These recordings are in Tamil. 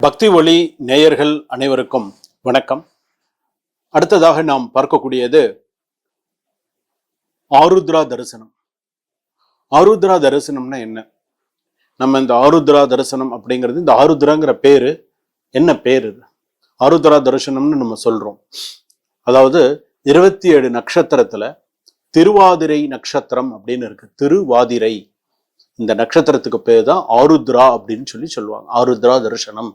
பக்தி ஒளி நேயர்கள் அனைவருக்கும் வணக்கம். அடுத்ததாக நாம் பார்க்கக்கூடியது ஆருத்ரா தரிசனம். ஆருத்ரா தரிசனம்னா என்ன? நம்ம இந்த ஆருத்ரா தரிசனம் அப்படிங்கிறது, இந்த ஆருத்ராங்கிற பேரு என்ன பேரு? ஆருத்ரா தரிசனம்னு நம்ம சொல்றோம். அதாவது 27 நட்சத்திரத்துல திருவாதிரை நட்சத்திரம் அப்படின்னு இருக்கு. திருவாதிரை இந்த நட்சத்திரத்துக்கு பேர் தான் ஆருத்ரா அப்படின்னு சொல்லுவாங்க. ஆருத்ரா தரிசனம்,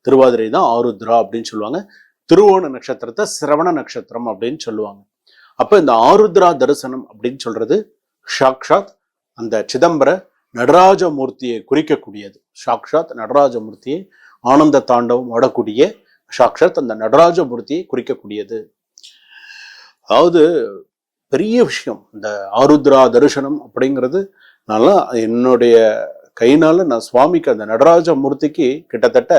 திருவாதிரை தான் ஆருத்ரா அப்படின்னு சொல்லுவாங்க. திருவோண நட்சத்திரத்தை சிரவண நட்சத்திரம் அப்படின்னு சொல்லுவாங்க. அப்ப இந்த ஆருத்ரா தரிசனம் அப்படின்னு சொல்றது சாக்ஷாத் அந்த சிதம்பர நடராஜமூர்த்தியை குறிக்கக்கூடியது. சாக்ஷாத் நடராஜமூர்த்தியை ஆனந்த தாண்டவம் ஆடக்கூடிய சாக்ஷாத் அந்த நடராஜமூர்த்தியை குறிக்கக்கூடியது. அதாவது பெரிய விஷயம் இந்த ஆருத்ரா தரிசனம் அப்படிங்கிறது. நல்லா என்னுடைய கையினால நான் சுவாமிக்கு அந்த நடராஜமூர்த்திக்கு கிட்டத்தட்ட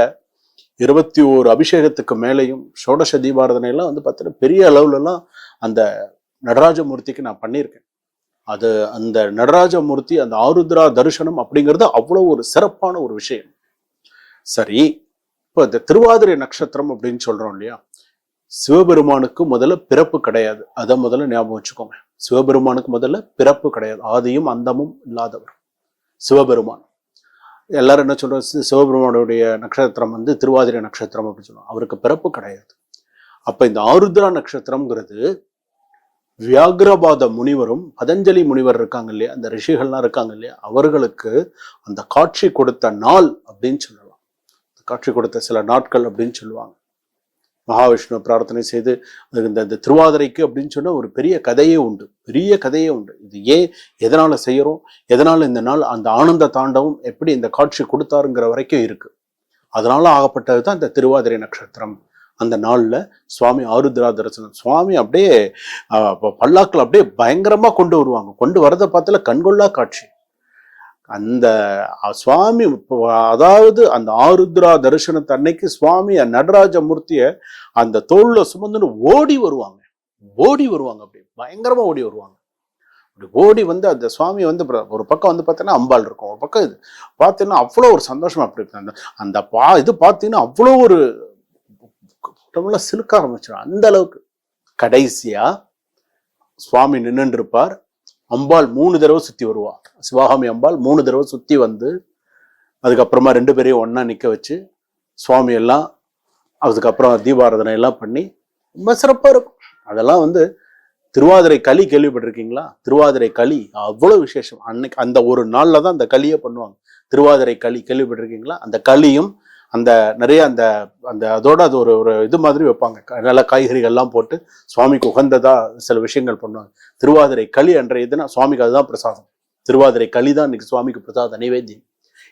21 அபிஷேகத்துக்கு மேலையும் ஷோடச தீபாரதனை எல்லாம் பார்த்தீங்கன்னா பெரிய அளவுலலாம் அந்த நடராஜமூர்த்திக்கு நான் பண்ணியிருக்கேன். அது அந்த நடராஜமூர்த்தி அந்த ஆருத்ரா தரிசனம் அப்படிங்கிறது அவ்வளோ ஒரு சிறப்பான ஒரு விஷயம். சரி, இப்போ இந்த திருவாதிரை நட்சத்திரம் அப்படின்னு சொல்றோம் இல்லையா, சிவபெருமானுக்கு முதல்ல பிறப்பு கிடையாது. அதை முதல்ல ஞாபகம் வச்சுக்கோங்க. சிவபெருமானுக்கு முதல்ல பிறப்பு கிடையாது. ஆதியும் அந்தமும் இல்லாதவர் சிவபெருமான். எல்லாரும் என்ன சொல்றோம், சிவபெருமானுடைய நட்சத்திரம் திருவாதிரை நட்சத்திரம் அப்படின்னு சொல்லுவோம். அவருக்கு பிறப்பு கிடையாது. அப்ப இந்த ஆருத்ரா நட்சத்திரம்ங்கிறது வியாகிரபாத முனிவரும் பதஞ்சலி முனிவர் இருக்காங்க இல்லையா, அந்த ரிஷிகள்லாம் இருக்காங்க இல்லையா, அவர்களுக்கு அந்த காட்சி கொடுத்த நாள் அப்படின்னு சொல்லலாம். காட்சி கொடுத்த சில நாட்கள் அப்படின்னு சொல்லுவாங்க. மகாவிஷ்ணு பிரார்த்தனை செய்து இந்த திருவாதிரைக்கு அப்படின்னு சொன்னா ஒரு பெரிய கதையே உண்டு. பெரிய கதையே உண்டு. இது ஏன், எதனால செய்யறோம், எதனால இந்த நாள் அந்த ஆனந்த தாண்டவம் எப்படி இந்த காட்சி கொடுத்தாருங்கிற வரைக்கும் இருக்கு. அதனால ஆகப்பட்டது தான் இந்த திருவாதிரை நட்சத்திரம். அந்த நாள்ல சுவாமி ஆருத்ரா தரிசனம், சுவாமி அப்படியே பல்லாக்கள் அப்படியே பயங்கரமா கொண்டு வருவாங்க. கொண்டு வரதை பார்த்தால கண்கொள்ளா காட்சி. அந்த சுவாமி, அதாவது அந்த ஆருத்ரா தரிசனத்தை அன்னைக்கு சுவாமி நடராஜமூர்த்திய அந்த தோல்ல சுமந்துன்னு ஓடி வருவாங்க. அப்படி பயங்கரமா ஓடி வருவாங்க. அப்படி ஓடி அந்த சுவாமி ஒரு பக்கம் பார்த்தீங்கன்னா அம்பாள் இருக்கும், ஒரு பக்கம் இது பார்த்தீங்கன்னா அவ்வளோ ஒரு சந்தோஷமா அப்படி அந்த அந்த இது பார்த்தீங்கன்னா அவ்வளோ ஒரு சிலுக்க ஆரம்பிச்சிடும். அந்த அளவுக்கு கடைசியா சுவாமி நின்று இருப்பார். அம்பாள் 3 தடவை சுத்தி வருவா. சிவகாமி அம்பாள் 3 தடவை சுத்தி அதுக்கப்புறமா 2 பேரையும் ஒன்னா நிக்க வச்சு சுவாமி எல்லாம் அதுக்கப்புறம் தீபாராதனை எல்லாம் பண்ணி ரொம்ப சிறப்பா இருக்கும். அதெல்லாம் திருவாதிரை களி கேள்விப்பட்டிருக்கீங்களா? திருவாதிரை களி அவ்வளவு விசேஷம். அன்னைக்கு அந்த ஒரு நாள்ல தான் அந்த களியை பண்ணுவாங்க. திருவாதிரை களி கேள்விப்பட்டிருக்கீங்களா? அந்த களியும் அந்த நிறைய அந்த அந்த அதோட அது ஒரு இது மாதிரி வைப்பாங்க. நல்ல காய்கறிகள்லாம் போட்டு சுவாமிக்கு உகந்ததா சில விஷயங்கள் பண்ணுவாங்க. திருவாதிரை களி அன்றைய இதுனா சுவாமிக்கு அதுதான் பிரசாதம். திருவாதிரை களி தான் இன்னைக்கு சுவாமிக்கு பிரசாத நைவேத்தியம்.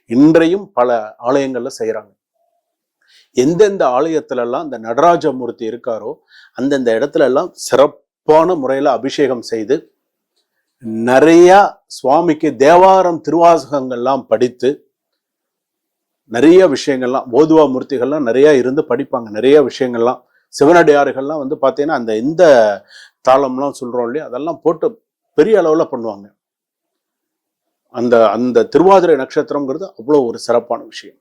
இன்றையும் பல ஆலயங்கள்ல செய்யறாங்க. எந்தெந்த ஆலயத்துல எல்லாம் இந்த நடராஜமூர்த்தி இருக்காரோ அந்தந்த இடத்துல எல்லாம் சிறப்பான முறையில அபிஷேகம் செய்து நிறைய சுவாமிக்கு தேவாரம் திருவாசகங்கள்லாம் படித்து நிறைய விஷயங்கள்லாம் ஓதுவா மூர்த்திகள்லாம் நிறைய இருந்து படிப்பாங்க. நிறைய விஷயங்கள்லாம் சிவனடியார்கள்லாம் பார்த்தீங்கன்னா அந்த இந்த தாளம்லாம் சொல்றோம் இல்லையா, அதெல்லாம் போட்டு பெரிய அளவுல பண்ணுவாங்க. அந்த அந்த திருவாதிரை நட்சத்திரம்ங்கிறது அவ்வளோ ஒரு சிறப்பான விஷயம்.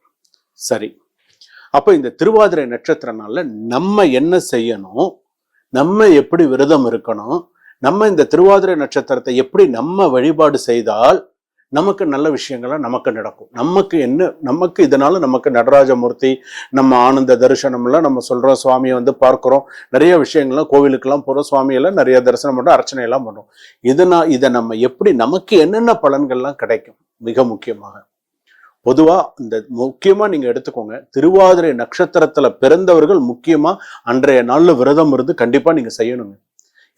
சரி, அப்ப இந்த திருவாதிரை நட்சத்திரனால நம்ம என்ன செய்யணும், நம்ம எப்படி விரதம் இருக்கணும், நம்ம இந்த திருவாதிரை நட்சத்திரத்தை எப்படி நம்ம வழிபாடு செய்தால் நமக்கு நல்ல விஷயங்கள்லாம் நமக்கு நடக்கும். நமக்கு இதனால நமக்கு நடராஜமூர்த்தி, நம்ம ஆனந்த தரிசனம் எல்லாம் நம்ம சொல்றோம், சுவாமியை பார்க்கிறோம், நிறைய விஷயங்கள்லாம் கோவிலுக்கெல்லாம் போறோம், சுவாமியெல்லாம் நிறைய தரிசனம் பண்றோம், அர்ச்சனை எல்லாம் பண்றோம். இதை நம்ம எப்படி, நமக்கு என்னென்ன பலன்கள்லாம் கிடைக்கும்? மிக முக்கியமாக பொதுவா முக்கியமா நீங்க எடுத்துக்கோங்க, திருவாதிரை நட்சத்திரத்துல பிறந்தவர்கள் முக்கியமா அன்றைய நாள்ல விரதம் இருந்து கண்டிப்பா நீங்க செய்யணுங்க.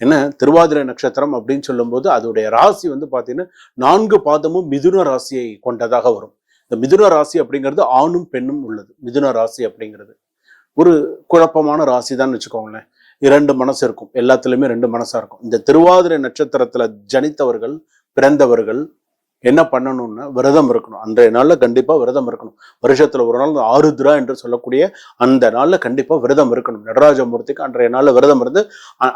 என்ன, திருவாதிரை நட்சத்திரம் அப்படின்னு சொல்லும் போது அதோடைய ராசி பாத்தீங்கன்னா 4 பாதமும் மிதுன ராசியை கொண்டதாக வரும். இந்த மிதுன ராசி அப்படிங்கிறது ஆணும் பெண்ணும் உள்ளது. மிதுன ராசி அப்படிங்கிறது ஒரு குழப்பமான ராசி தான் வச்சுக்கோங்களேன். 2 மனசு இருக்கும், எல்லாத்துலயுமே 2 மனசா இருக்கும். இந்த திருவாதிரை நட்சத்திரத்துல ஜனித்தவர்கள், பிறந்தவர்கள் என்ன பண்ணணும்னா விரதம் இருக்கணும். அன்றைய நாள்ல கண்டிப்பா விரதம் இருக்கணும். வருஷத்துல ஒரு நாள் ஆருத்ரா என்று சொல்லக்கூடிய அந்த நாள்ல கண்டிப்பா விரதம் இருக்கணும். நடராஜமூர்த்திக்கு அன்றைய நாள்ல விரதம் இருந்து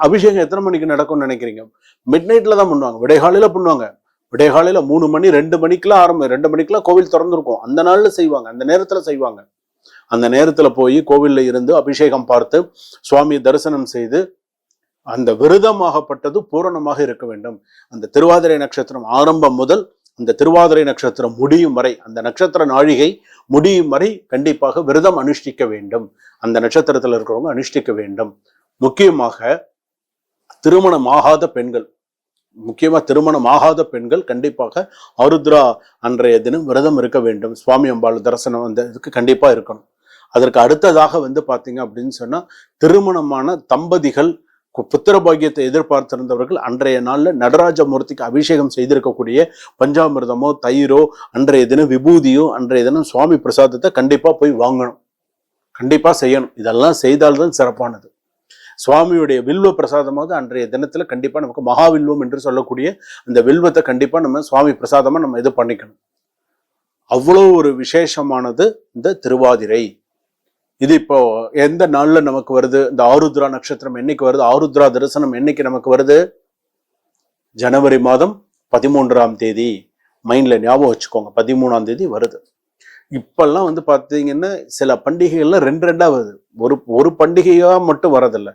அபிஷேகம் எத்தனை மணிக்கு நடக்கும்னு நினைக்கிறீங்க? மிட் நைட்ல தான் பண்ணுவாங்க, விடைகாலையில பண்ணுவாங்க. விடைகாலையில 3 மணி 2 மணிக்கெல்லாம் 2 மணிக்கெல்லாம் கோவில் திறந்துருக்கும். அந்த நாள்ல செய்வாங்க, அந்த நேரத்துல செய்வாங்க. அந்த நேரத்துல போய் கோவில்ல இருந்து அபிஷேகம் பார்த்து சுவாமி தரிசனம் செய்து அந்த விரதமாகப்பட்டது பூரணமாக இருக்க வேண்டும். அந்த திருவாதிரை நட்சத்திரம் ஆரம்பம் முதல் அந்த திருவாதிரை நட்சத்திரம் முடியும் வரை, அந்த நட்சத்திர நாழிகை முடியும் வரை கண்டிப்பாக விரதம் அனுஷ்டிக்க வேண்டும். அந்த நட்சத்திரத்தில் இருக்கிறவங்க அனுஷ்டிக்க வேண்டும். முக்கியமாக திருமணமாகாத பெண்கள், கண்டிப்பாக ஆருத்ரா அன்றைய தினம் விரதம் இருக்க வேண்டும். சுவாமி அம்பாள் தரிசனம் அந்த இதுக்கு கண்டிப்பா இருக்கணும். அதற்கு அடுத்ததாக பாத்தீங்க அப்படின்னு சொன்னா, திருமணமான தம்பதிகள் புத்திர பாக்கியத்தை எதிர்பார்த்திருந்தவர்கள் அன்றைய நாள்ல நடராஜமூர்த்திக்கு அபிஷேகம் செய்திருக்கக்கூடிய பஞ்சாமிர்தமோ தயிரோ அன்றைய தினம் விபூதியோ அன்றைய தினம் சுவாமி பிரசாதத்தை கண்டிப்பா போய் வாங்கணும், கண்டிப்பா செய்யணும். இதெல்லாம் செய்தால்தான் சிறப்பானது. சுவாமியுடைய வில்வ பிரசாதமாவது அன்றைய தினத்துல கண்டிப்பா நமக்கு மகாவில்வம் என்று சொல்லக்கூடிய அந்த வில்வத்தை கண்டிப்பா நம்ம சுவாமி பிரசாதமா நம்ம இது பண்ணிக்கணும். அவ்வளோ ஒரு விசேஷமானது இந்த திருவாதிரை. இது இப்போ எந்த நாள்ல நமக்கு வருது? இந்த ஆருத்ரா நட்சத்திரம் என்னைக்கு வருது? ஆருத்ரா தரிசனம் என்னைக்கு நமக்கு வருது? ஜனவரி மாதம் 13ஆம் தேதி. மைண்ட்ல ஞாபகம் வச்சுக்கோங்க, 13ஆம் தேதி வருது. இப்பெல்லாம் பாத்தீங்கன்னா சில பண்டிகைகள்லாம் ரெண்டா வருது. ஒரு பண்டிகையா மட்டும் வரதில்லை,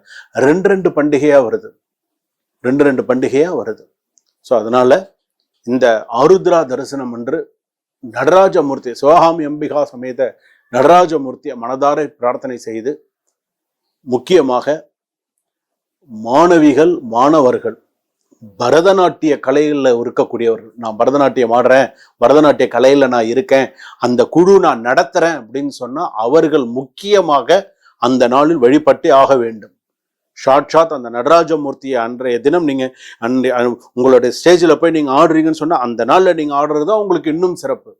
ரெண்டு பண்டிகையா வருது, ரெண்டு பண்டிகையா வருது. ஸோ அதனால இந்த ஆருத்ரா தரிசனம் என்று நடராஜமூர்த்தி சிவகாமி அம்பிகா சமேத நடராஜமூர்த்தியை மனதார பிரார்த்தனை செய்து, முக்கியமாக மாணவிகள் மாணவர்கள் பரதநாட்டிய கலையில இருக்கக்கூடியவர்கள், நான் பரதநாட்டியம் ஆடுறேன், பரதநாட்டிய கலையில நான் இருக்கேன், அந்த குழு நான் நடத்துறேன் அப்படின்னு சொன்னா அவர்கள் முக்கியமாக அந்த நாளில் வழிபட்டே ஆக வேண்டும். சாட்சாத் அந்த நடராஜமூர்த்தியை அன்றைய தினம் நீங்க உங்களுடைய ஸ்டேஜில் போய் நீங்க ஆடுறீங்கன்னு சொன்னா அந்த நாள்ல நீங்க ஆடுறதுதான் உங்களுக்கு இன்னும் சிறப்பு.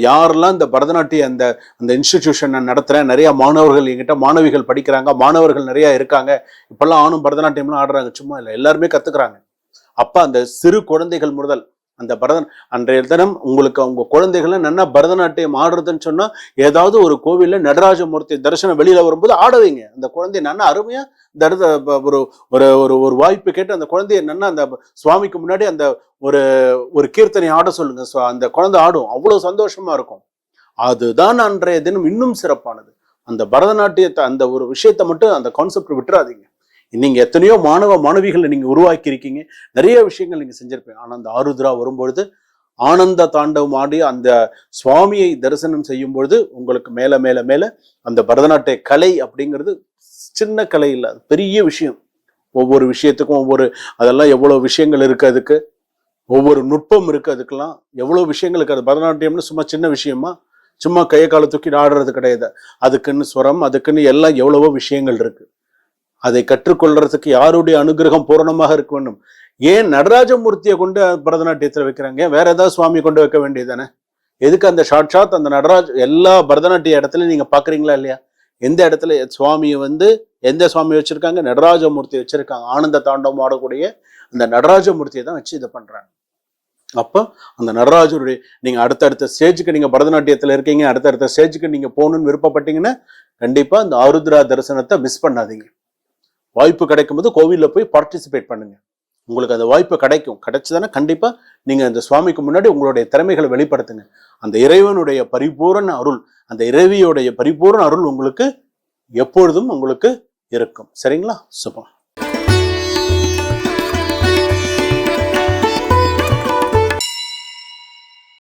யாரெல்லாம் இந்த பரதநாட்டிய அந்த இன்ஸ்டிடியூஷன் நான் நடத்துறேன், நிறைய மாணவர்கள் என்கிட்ட மாணவிகள் படிக்கிறாங்க, மாணவர்கள் நிறைய இருக்காங்க, இப்பெல்லாம் ஆணும் பரதநாட்டியம்லாம் ஆடுறாங்க, சும்மா இல்லை, எல்லாருமே கத்துக்கிறாங்க. அப்ப அந்த சிறு குழந்தைகள் முதல் அந்த அன்றைய தினம் உங்களுக்கு உங்க குழந்தைகள் நல்லா பரதநாட்டியம் ஆடுறதுன்னு சொன்னா, ஏதாவது ஒரு கோவில்ல நடராஜமூர்த்தி தரிசனம் வெளியில வரும்போது ஆட வைங்க. அந்த குழந்தைய நல்லா அருமையா ஒரு ஒரு வாய்ப்பு கேட்டு அந்த குழந்தைய நல்லா அந்த சுவாமிக்கு முன்னாடி அந்த ஒரு கீர்த்தனை ஆட சொல்லுங்க. அந்த குழந்தை ஆடும், அவ்வளவு சந்தோஷமா இருக்கும். அதுதான் அன்றைய தினம் இன்னும் சிறப்பானது. அந்த பரதநாட்டியத்தை அந்த ஒரு விஷயத்தை மட்டும் அந்த கான்செப்ட் விட்டுறாதீங்க. நீங்க எத்தனையோ மாணவ மாணவிகளை நீங்க உருவாக்கி இருக்கீங்க, நிறைய விஷயங்கள் நீங்க செஞ்சிருப்பீங்க. ஆனா அந்த ஆருத்ரா வரும்பொழுது ஆனந்த தாண்டவம் ஆடி அந்த சுவாமியை தரிசனம் செய்யும் பொழுது உங்களுக்கு மேல மேல மேல அந்த பரதநாட்டிய கலை அப்படிங்கிறது சின்ன கலை இல்லை, பெரிய விஷயம். ஒவ்வொரு விஷயத்துக்கும் அதெல்லாம் எவ்வளவு விஷயங்கள் இருக்கு, அதுக்கு ஒவ்வொரு நுட்பம் இருக்கு, அதுக்கெல்லாம் எவ்வளவு விஷயங்கள் இருக்கு. அது பரதநாட்டியம்னு சும்மா சின்ன விஷயமா, சும்மா கையை காலை தூக்கி ஆடுறது கிடையாது. அதுக்குன்னு ஸ்வரம், அதுக்குன்னு எல்லாம் எவ்வளவோ விஷயங்கள் இருக்கு. அதை கற்றுக்கொள்றதுக்கு யாருடைய அனுகிரகம் பூரணமாக இருக்க வேண்டும். ஏன் நடராஜமூர்த்தியை கொண்டு பரதநாட்டியத்துல வைக்கிறாங்க? வேற ஏதாவது சுவாமி கொண்டு வைக்க வேண்டியதானே? எதுக்கு அந்த சாட்சாத் அந்த நடராஜ் எல்லா பரதநாட்டிய இடத்துல நீங்க பாக்குறீங்களா இல்லையா? எந்த இடத்துல சுவாமியை எந்த சுவாமி வச்சிருக்காங்க? நடராஜமூர்த்தி வச்சிருக்காங்க. ஆனந்த தாண்டவம் ஆடக்கூடிய அந்த நடராஜமூர்த்தியை தான் வச்சு இதை பண்றாங்க. அப்போ அந்த நடராஜருடைய நீங்க அடுத்தடுத்த ஸ்டேஜுக்கு நீங்க பரதநாட்டியத்துல இருக்கீங்க, அடுத்தடுத்த ஸ்டேஜுக்கு நீங்க போகணும்னு விருப்பப்பட்டீங்கன்னா கண்டிப்பா இந்த ஆருத்ரா தரிசனத்தை மிஸ் பண்ணாதீங்க. வாய்ப்பு கிடைக்கும் போது கோவில்ல போய் பார்ட்டிசிபேட் பண்ணுங்க. உங்களுக்கு அந்த வாய்ப்பு கிடைச்சதுன்னா கண்டிப்பா நீங்க அந்த சுவாமிக்கு முன்னாடி உங்களுடைய திறமைகளை வெளிப்படுத்துங்க. அந்த இறைவனுடைய பரிபூரண அருள், அந்த இறைவியோடைய பரிபூரண அருள் உங்களுக்கு எப்பொழுதும் உங்களுக்கு இருக்கும். சரிங்களா? சுபம்.